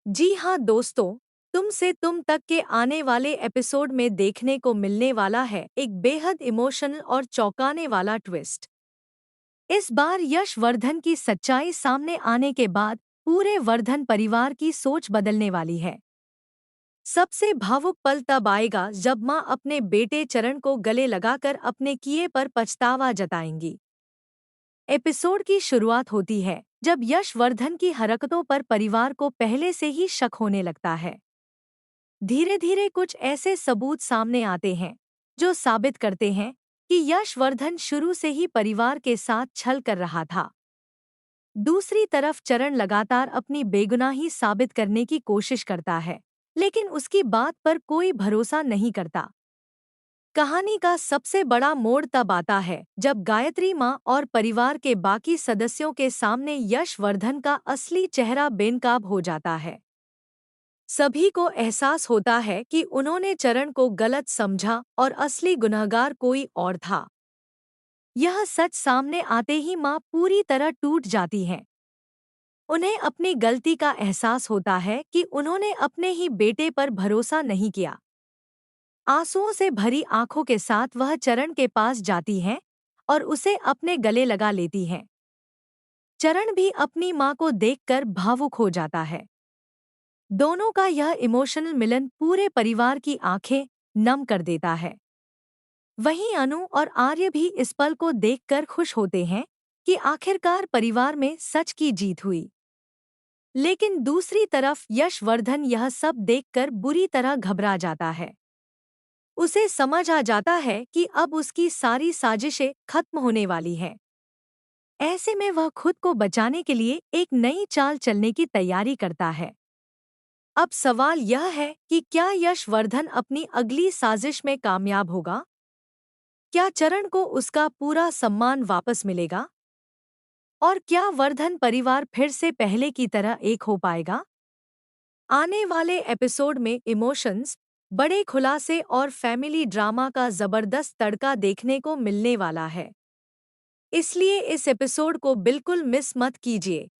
जी हाँ दोस्तों, तुम से तुम तक के आने वाले एपिसोड में देखने को मिलने वाला है एक बेहद इमोशनल और चौंकाने वाला ट्विस्ट। इस बार यश वर्धन की सच्चाई सामने आने के बाद पूरे वर्धन परिवार की सोच बदलने वाली है। सबसे भावुक पल तब आएगा जब माँ अपने बेटे चरण को गले लगाकर अपने किए पर पछतावा जताएंगी। एपिसोड की शुरुआत होती है जब यश वर्धन की हरकतों पर परिवार को पहले से ही शक होने लगता है। धीरे धीरे कुछ ऐसे सबूत सामने आते हैं जो साबित करते हैं कि यशवर्धन शुरू से ही परिवार के साथ छल कर रहा था। दूसरी तरफ चरण लगातार अपनी बेगुनाही साबित करने की कोशिश करता है, लेकिन उसकी बात पर कोई भरोसा नहीं करता। कहानी का सबसे बड़ा मोड़ तब आता है जब गायत्री माँ और परिवार के बाकी सदस्यों के सामने यशवर्धन का असली चेहरा बेनकाब हो जाता है। सभी को एहसास होता है कि उन्होंने चरण को गलत समझा और असली गुनहगार कोई और था। यह सच सामने आते ही माँ पूरी तरह टूट जाती हैं। उन्हें अपनी गलती का एहसास होता है कि उन्होंने अपने ही बेटे पर भरोसा नहीं किया। आंसुओं से भरी आंखों के साथ वह चरण के पास जाती हैं और उसे अपने गले लगा लेती हैं। चरण भी अपनी माँ को देखकर भावुक हो जाता है। दोनों का यह इमोशनल मिलन पूरे परिवार की आंखें नम कर देता है। वहीं अनु और आर्य भी इस पल को देखकर खुश होते हैं कि आखिरकार परिवार में सच की जीत हुई। लेकिन दूसरी तरफ यशवर्धन यह सब देखकर बुरी तरह घबरा जाता है। उसे समझ आ जाता है कि अब उसकी सारी साजिशें खत्म होने वाली हैं। ऐसे में वह खुद को बचाने के लिए एक नई चाल चलने की तैयारी करता है। अब सवाल यह है कि क्या यशवर्धन अपनी अगली साजिश में कामयाब होगा? क्या चरण को उसका पूरा सम्मान वापस मिलेगा? और क्या वर्धन परिवार फिर से पहले की तरह एक हो पाएगा? आने वाले एपिसोड में इमोशंस, बड़े खुलासे और फैमिली ड्रामा का जबरदस्त तड़का देखने को मिलने वाला है। इसलिए इस एपिसोड को बिल्कुल मिस मत कीजिए।